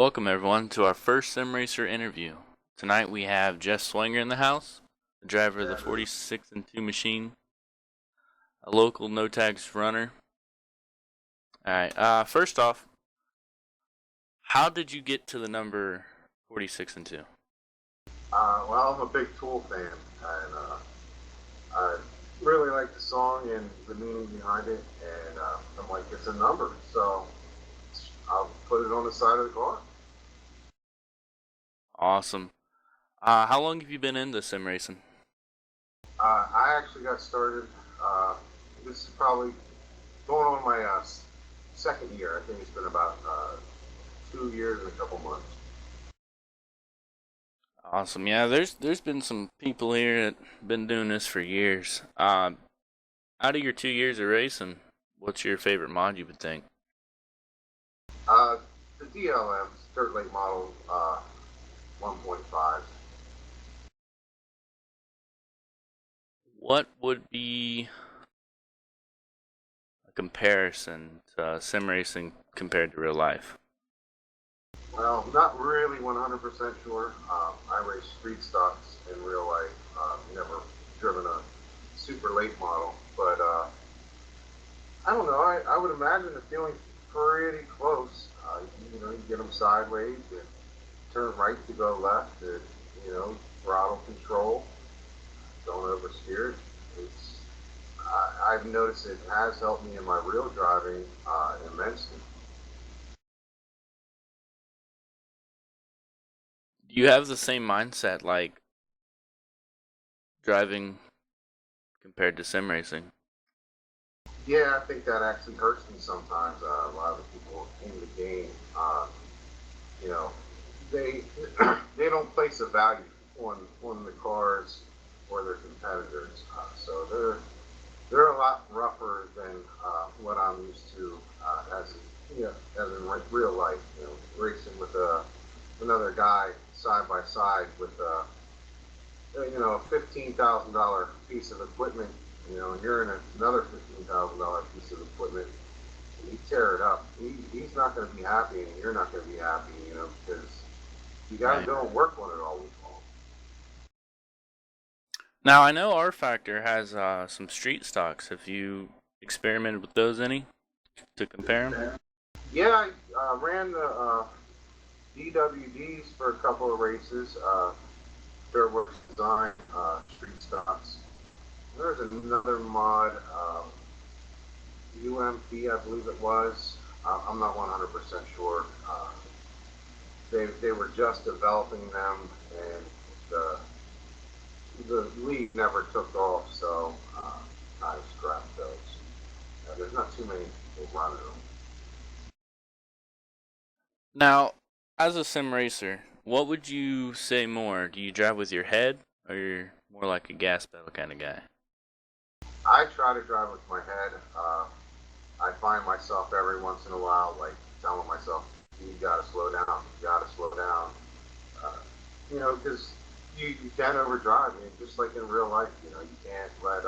Welcome everyone to our first Sim Racer interview. Tonight we have Jeff Swanger in the house, the driver of the 46 and 2 machine, a local no tags runner. Alright, first off, how did you get to the number 46 and 2? Well, I'm a big Tool fan, and I really like the song and the meaning behind it, and I'm like, it's a number, so I'll put it on the side of the car. Awesome. How long have you been into sim racing? I actually got started, this is probably going on my second year. I think it's been about 2 years and a couple months. Awesome. Yeah, there's been some people here that been doing this for years. Out of your 2 years of racing, what's your favorite mod you would think? Uh, the DLMs, Dirt Lake Model 1.5. What would be a comparison to sim racing compared to real life? Well, not really 100% sure. I race street stocks in real life. Never driven a super late model, but I don't know. I would imagine the feeling's pretty close. You get them sideways and turn right to go left, and throttle control. Don't oversteer. It's I've noticed it has helped me in my real driving immensely. Do you have the same mindset like driving compared to sim racing? Yeah, I think that actually hurts me sometimes. A lot of the people in the game, you know, they they don't place a value on the cars or their competitors. So they're a lot rougher than what I'm used to as in real life. Racing with another guy side by side with a $15,000 piece of equipment, and you're in another $15,000 piece of equipment, and you tear it up. He's not going to be happy, and you're not going to be happy, because you got to Right. go and work on it all week long. Now I know R Factor has some street stocks. Have you experimented with those any to compare them? Yeah, I ran the DWDs for a couple of races. There was design street stocks. There's another mod, UMP, I believe it was. I'm not 100% sure. They were just developing them, and the league never took off, so I scrapped those. There's not too many people running them. Now, as a sim racer, what would you say more? Do you drive with your head, or you're more like a gas pedal kind of guy? I try to drive with my head. I find myself every once in a while, like telling myself, "You gotta slow down. You gotta slow down." Because you can overdrive. Just like in real life, you can't let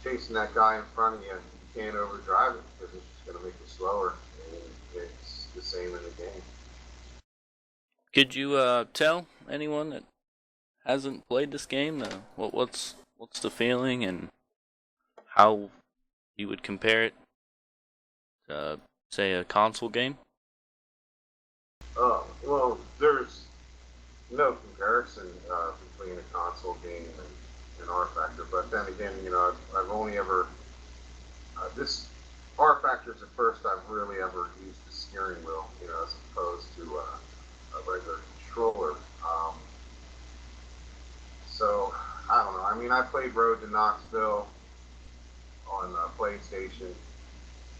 chasing that guy in front of you. You can't overdrive it because it's just gonna make you slower. And it's the same in the game. Could you tell anyone that hasn't played this game what's the feeling and how you would compare it to say a console game? Well, there's no comparison between a console game and R Factor. But then again, I've only ever this R Factor is the first I've really ever used the steering wheel, as opposed to a regular controller. So I don't know. I mean, I played Road to Knoxville on PlayStation.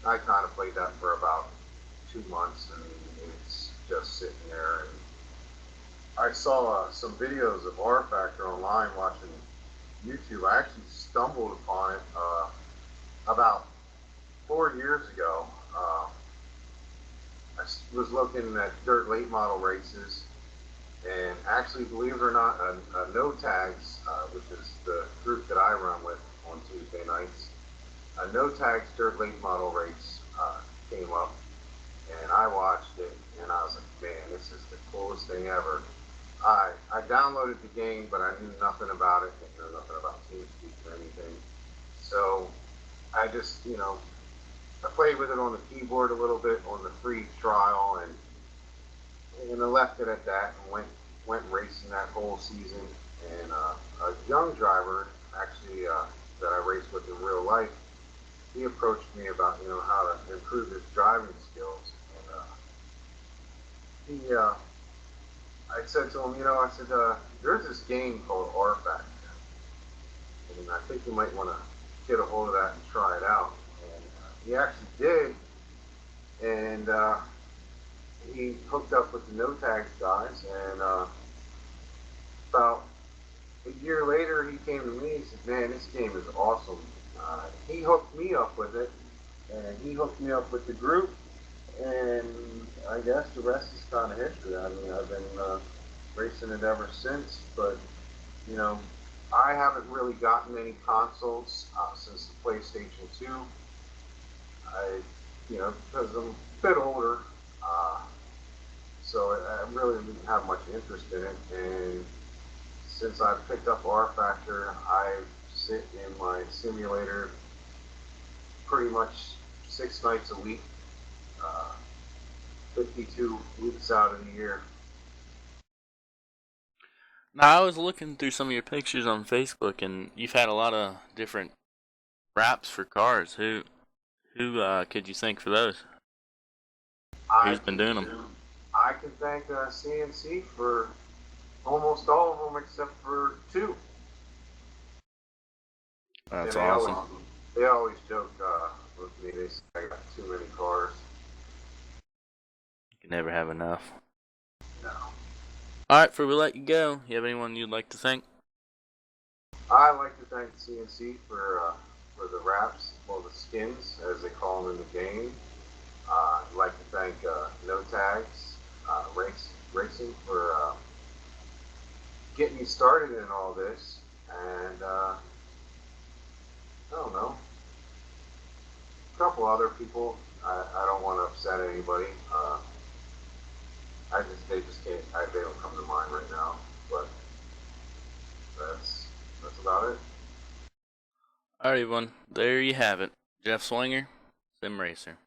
I kind of played that for about 2 months, and it's just sitting there. And I saw some videos of R Factor online watching YouTube. I actually stumbled upon it about 4 years ago. I was looking at dirt late model races, and actually, believe it or not, No Tags, which is the group that I run with on Tuesday nights, a No Tags dirt late model race came up, and I watched it, and I was like, man, this It's just the coolest thing ever. I downloaded the game, but I knew nothing about it. I knew nothing about TeamSpeak or anything. So I just, I played with it on the keyboard a little bit on the free trial, and I left it at that and went racing that whole season. And a young driver, actually, that I raced with in real life, he approached me about how to improve his driving skills. And I said to him, there's this game called R Factor, and I think you might want to get a hold of that and try it out. And he actually did, and he hooked up with the No Tags guys, and about a year later, he came to me and said, "Man, this game is awesome." He hooked me up with it, and he hooked me up with the group, and I guess the rest is kind of history. I mean, I've been racing it ever since, but you know, I haven't really gotten any consoles since the PlayStation 2. Because I'm a bit older, so I really didn't have much interest in it. And since I picked up R Factor, I sit in my simulator pretty much 6 nights a week, uh, 52 weeks out of the year. Now I was looking through some of your pictures on Facebook, and you've had a lot of different wraps for cars. Who could you thank for those? I Who's been can doing them? I can thank CNC for almost all of them except for two. And That's they always awesome. they always joke with me. They say I got too many cars. You can never have enough. No, All right, before we let you go, you have anyone you'd like to thank? I like to thank CNC for the wraps, well, the skins as they call them in the game. I'd like to thank No Tags Racing for getting me started in all this, and I don't know, a couple other people. I don't want to upset anybody. They just can't. They don't come to mind right now. But that's about it. All right, everyone. There you have it. Jeff Swanger, Sim Racer.